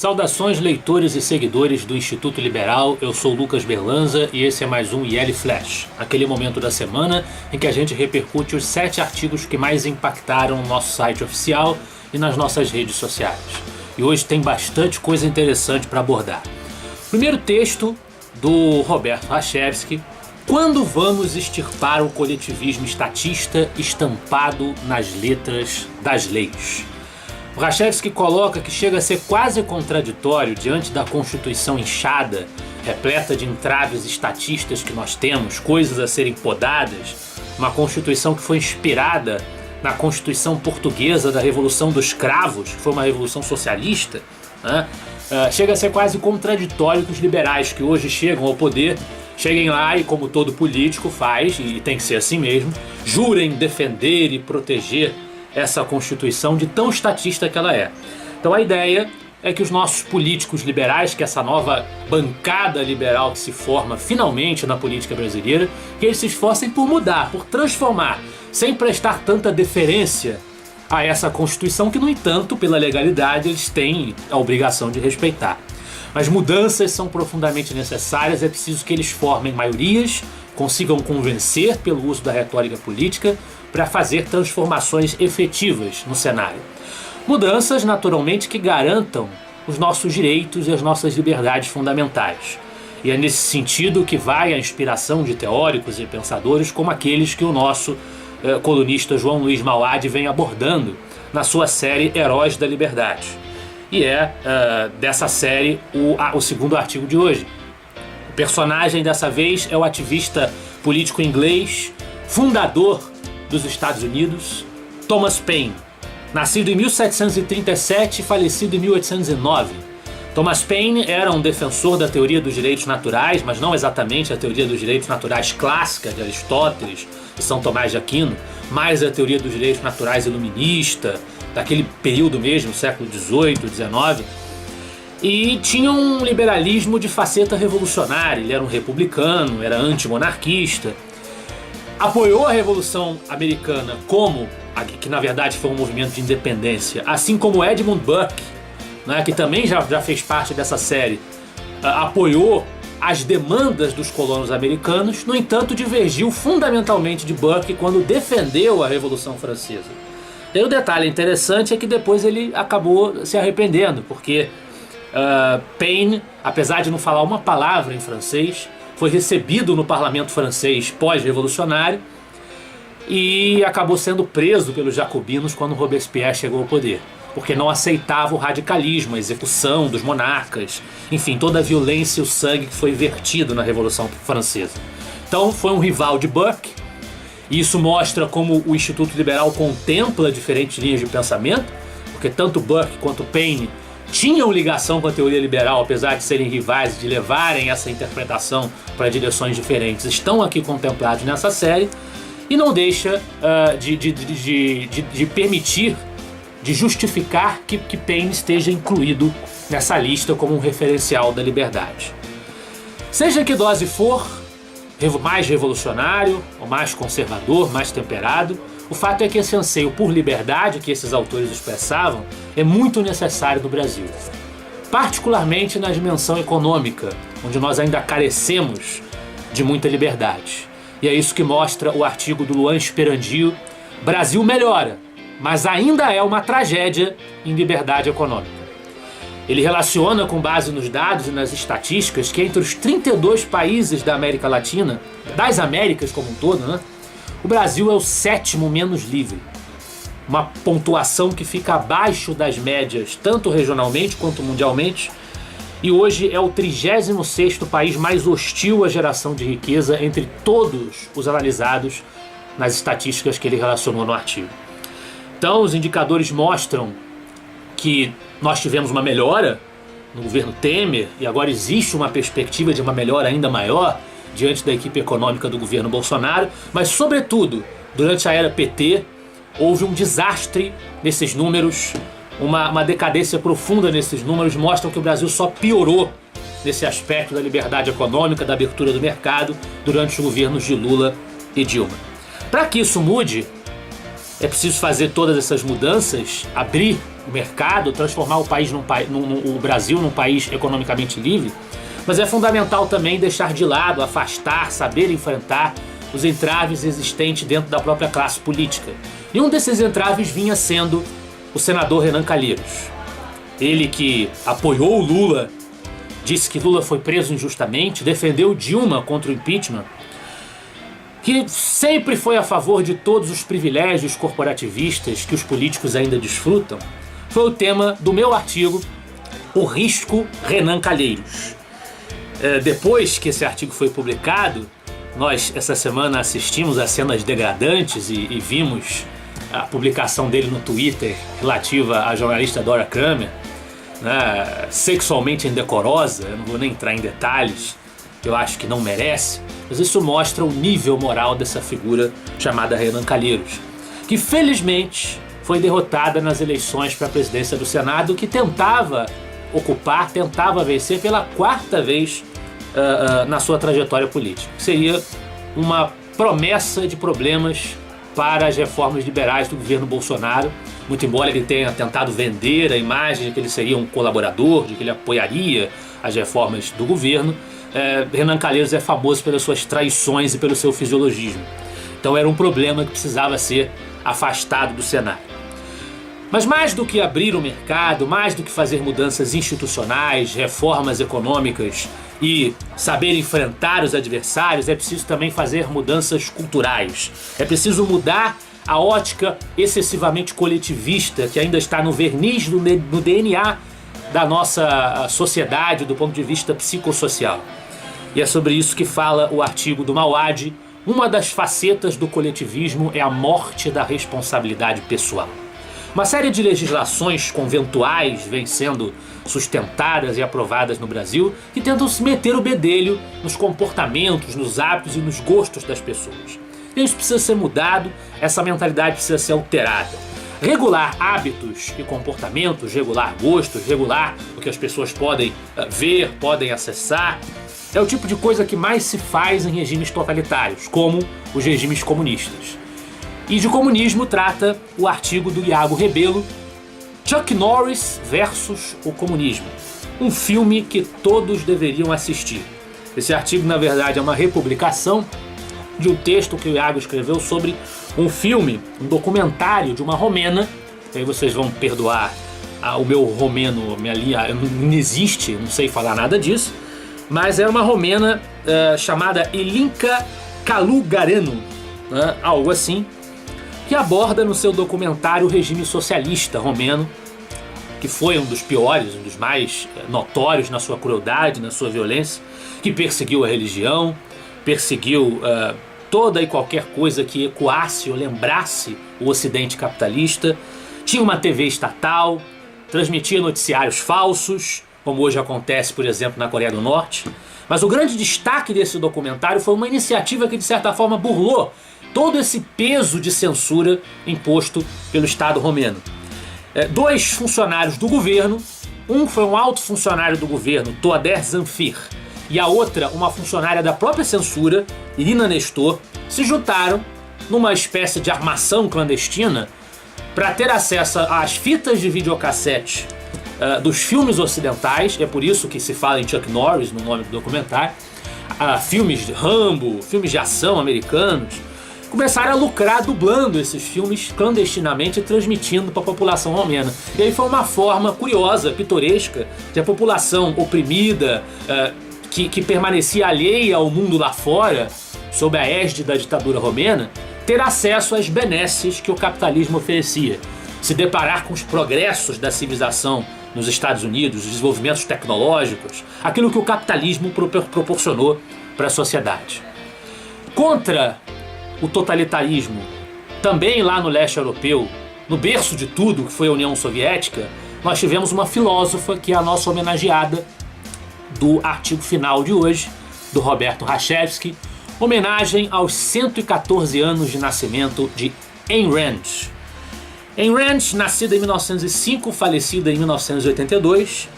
Saudações, leitores e seguidores do Instituto Liberal. Eu sou Lucas Berlanza e esse é mais um IL Flash, aquele momento da semana em que a gente repercute os 7 artigos que mais impactaram no nosso site oficial e nas nossas redes sociais. E hoje tem bastante coisa interessante para abordar. Primeiro texto do Roberto Rachevsky: quando vamos extirpar o coletivismo estatista estampado nas letras das leis? O Rachevsky coloca que chega a ser quase contraditório diante da Constituição inchada, repleta de entraves estatistas que nós temos, coisas a serem podadas, uma Constituição que foi inspirada na Constituição portuguesa da Revolução dos Cravos, que foi uma revolução socialista, né? Chega a ser quase contraditório que os liberais que hoje chegam ao poder cheguem lá e, como todo político faz, e tem que ser assim mesmo, jurem defender e proteger essa Constituição de tão estatista que ela é. Então a ideia é que os nossos políticos liberais, que essa nova bancada liberal que se forma finalmente na política brasileira, que eles se esforcem por mudar, por transformar, sem prestar tanta deferência a essa Constituição que, no entanto, pela legalidade, eles têm a obrigação de respeitar. Mas mudanças são profundamente necessárias, é preciso que eles formem maiorias, consigam convencer pelo uso da retórica política para fazer transformações efetivas no cenário. Mudanças, naturalmente, que garantam os nossos direitos e as nossas liberdades fundamentais. E é nesse sentido que vai a inspiração de teóricos e pensadores como aqueles que o nosso colunista João Luiz Mauad vem abordando na sua série Heróis da Liberdade. E é dessa série o segundo artigo de hoje. O personagem dessa vez é o ativista político inglês, fundador dos Estados Unidos, Thomas Paine, nascido em 1737 e falecido em 1809. Thomas Paine era um defensor da teoria dos direitos naturais, mas não exatamente a teoria dos direitos naturais clássica de Aristóteles e São Tomás de Aquino, mas a teoria dos direitos naturais iluminista, daquele período mesmo, século XVIII, XIX, e tinha um liberalismo de faceta revolucionária. Ele era um republicano, era antimonarquista, apoiou a Revolução Americana que na verdade foi um movimento de independência, assim como Edmund Burke, né, que também já fez parte dessa série, apoiou as demandas dos colonos americanos. No entanto, divergiu fundamentalmente de Burke quando defendeu a Revolução Francesa. E o detalhe interessante é que depois ele acabou se arrependendo, porque Paine, apesar de não falar uma palavra em francês, foi recebido no parlamento francês pós-revolucionário e acabou sendo preso pelos jacobinos quando Robespierre chegou ao poder, porque não aceitava o radicalismo, a execução dos monarcas, enfim, toda a violência e o sangue que foi vertido na Revolução Francesa. Então foi um rival de Burke, e isso mostra como o Instituto Liberal contempla diferentes linhas de pensamento, porque tanto Burke quanto Paine tinham ligação com a teoria liberal, apesar de serem rivais, de levarem essa interpretação para direções diferentes. Estão aqui contemplados nessa série e não deixa de permitir, de justificar que Paine esteja incluído nessa lista como um referencial da liberdade. Seja que dose for, mais revolucionário ou mais conservador, mais temperado, o fato é que esse anseio por liberdade que esses autores expressavam é muito necessário no Brasil, particularmente na dimensão econômica, onde nós ainda carecemos de muita liberdade. E é isso que mostra o artigo do Luan Esperandio: Brasil melhora, mas ainda é uma tragédia em liberdade econômica. Ele relaciona, com base nos dados e nas estatísticas, que entre os 32 países da América Latina, das Américas como um todo, né, o Brasil é o 7º menos livre. Uma pontuação que fica abaixo das médias, tanto regionalmente quanto mundialmente, e hoje é o 36º país mais hostil à geração de riqueza entre todos os analisados nas estatísticas que ele relacionou no artigo. Então, os indicadores mostram que nós tivemos uma melhora no governo Temer e agora existe uma perspectiva de uma melhora ainda maior diante da equipe econômica do governo Bolsonaro, mas, sobretudo, durante a era PT, houve um desastre nesses números, uma decadência profunda nesses números, mostram que o Brasil só piorou nesse aspecto da liberdade econômica, da abertura do mercado, durante os governos de Lula e Dilma. Para que isso mude, é preciso fazer todas essas mudanças, abrir o mercado, transformar o país o Brasil num país economicamente livre, mas é fundamental também deixar de lado, afastar, saber enfrentar os entraves existentes dentro da própria classe política. E um desses entraves vinha sendo o senador Renan Calheiros. Ele que apoiou o Lula, disse que Lula foi preso injustamente, defendeu Dilma contra o impeachment, que sempre foi a favor de todos os privilégios corporativistas que os políticos ainda desfrutam, foi o tema do meu artigo, O Risco Renan Calheiros. Depois que esse artigo foi publicado, nós essa semana assistimos a cenas degradantes e vimos a publicação dele no Twitter relativa à jornalista Dora Kramer, né, sexualmente indecorosa. Eu não vou nem entrar em detalhes, eu acho que não merece, mas isso mostra o nível moral dessa figura chamada Renan Calheiros, que felizmente foi derrotada nas eleições para a presidência do Senado, que tentava vencer pela quarta vez na sua trajetória política. Seria uma promessa de problemas para as reformas liberais do governo Bolsonaro, muito embora ele tenha tentado vender a imagem de que ele seria um colaborador, de que ele apoiaria as reformas do governo. Renan Calheiros é famoso pelas suas traições e pelo seu fisiologismo. Então era um problema que precisava ser afastado do cenário. Mas mais do que abrir o mercado, mais do que fazer mudanças institucionais, reformas econômicas e saber enfrentar os adversários, é preciso também fazer mudanças culturais. É preciso mudar a ótica excessivamente coletivista que ainda está no verniz, no DNA da nossa sociedade do ponto de vista psicossocial. E é sobre isso que fala o artigo do Mauad. Uma das facetas do coletivismo é a morte da responsabilidade pessoal. Uma série de legislações conventuais vem sendo sustentadas e aprovadas no Brasil que tentam se meter o bedelho nos comportamentos, nos hábitos e nos gostos das pessoas. Isso precisa ser mudado, essa mentalidade precisa ser alterada. Regular hábitos e comportamentos, regular gostos, regular o que as pessoas podem ver, podem acessar, é o tipo de coisa que mais se faz em regimes totalitários, como os regimes comunistas. E de comunismo trata o artigo do Iago Rebelo, Chuck Norris versus o comunismo, um filme que todos deveriam assistir. Esse artigo, na verdade, é uma republicação de um texto que o Iago escreveu sobre um filme, um documentário de uma romena. Aí vocês vão perdoar o meu romeno, minha linha não existe, não sei falar nada disso, mas é uma romena chamada Ilinca Kalugarenu, né, algo assim, que aborda no seu documentário o regime socialista romeno, que foi um dos piores, um dos mais notórios na sua crueldade, na sua violência, que perseguiu a religião, perseguiu toda e qualquer coisa que ecoasse ou lembrasse o Ocidente capitalista. Tinha uma TV estatal, transmitia noticiários falsos, como hoje acontece, por exemplo, na Coreia do Norte. Mas o grande destaque desse documentário foi uma iniciativa que, de certa forma, burlou todo esse peso de censura imposto pelo Estado romeno. Dois funcionários do governo, um foi um alto funcionário do governo, Toader Zanfir, e a outra, uma funcionária da própria censura, Irina Nestor, se juntaram numa espécie de armação clandestina para ter acesso às fitas de videocassete dos filmes ocidentais. É por isso que se fala em Chuck Norris no nome do documentário, filmes de Rambo, filmes de ação americanos. Começaram a lucrar dublando esses filmes clandestinamente e transmitindo para a população romena. E aí foi uma forma curiosa, pitoresca, de a população oprimida, que permanecia alheia ao mundo lá fora, sob a égide da ditadura romena, ter acesso às benesses que o capitalismo oferecia. Se deparar com os progressos da civilização nos Estados Unidos, os desenvolvimentos tecnológicos, aquilo que o capitalismo proporcionou para a sociedade. Contra o totalitarismo, também lá no leste europeu, no berço de tudo que foi a União Soviética, nós tivemos uma filósofa que é a nossa homenageada do artigo final de hoje, do Roberto Rachevsky, homenagem aos 114 anos de nascimento de Ayn Rand. Ayn Rand, nascida em 1905, falecida em 1982,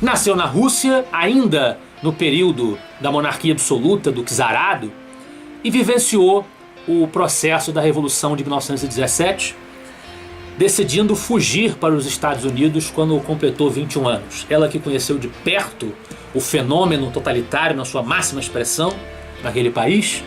nasceu na Rússia, ainda no período da monarquia absoluta, do czarado, e vivenciou o processo da Revolução de 1917, decidindo fugir para os Estados Unidos quando completou 21 anos. Ela que conheceu de perto o fenômeno totalitário na sua máxima expressão naquele país,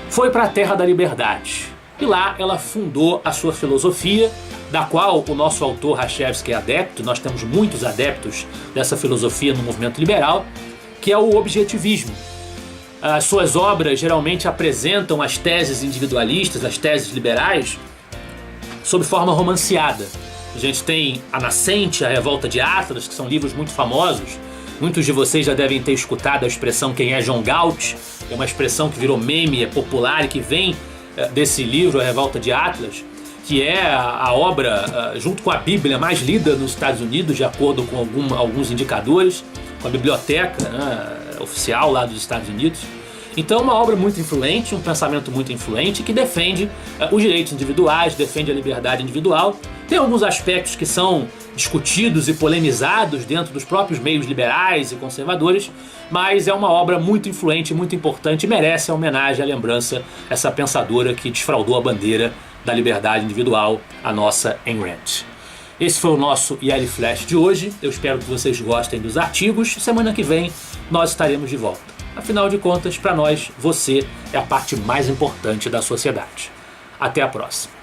foi para a Terra da Liberdade. E lá ela fundou a sua filosofia, da qual o nosso autor Rachevsky é adepto. Nós temos muitos adeptos dessa filosofia no movimento liberal, que é o objetivismo. As suas obras geralmente apresentam as teses individualistas, as teses liberais, sob forma romanceada. A gente tem A Nascente, A Revolta de Atlas, que são livros muito famosos. Muitos de vocês já devem ter escutado a expressão "quem é John Galt", é uma expressão que virou meme, é popular e que vem desse livro, A Revolta de Atlas, que é a obra, junto com a Bíblia, mais lida nos Estados Unidos, de acordo com alguns indicadores, com a biblioteca, né, oficial lá dos Estados Unidos. Então, uma obra muito influente, um pensamento muito influente, que defende os direitos individuais, defende a liberdade individual. Tem alguns aspectos que são discutidos e polemizados dentro dos próprios meios liberais e conservadores, mas é uma obra muito influente, muito importante e merece a homenagem, a lembrança, essa pensadora que desfraldou a bandeira da liberdade individual, a nossa Ayn Rand. Esse foi o nosso IL Flash de hoje. Eu espero que vocês gostem dos artigos. Semana que vem nós estaremos de volta. Afinal de contas, para nós, você é a parte mais importante da sociedade. Até a próxima.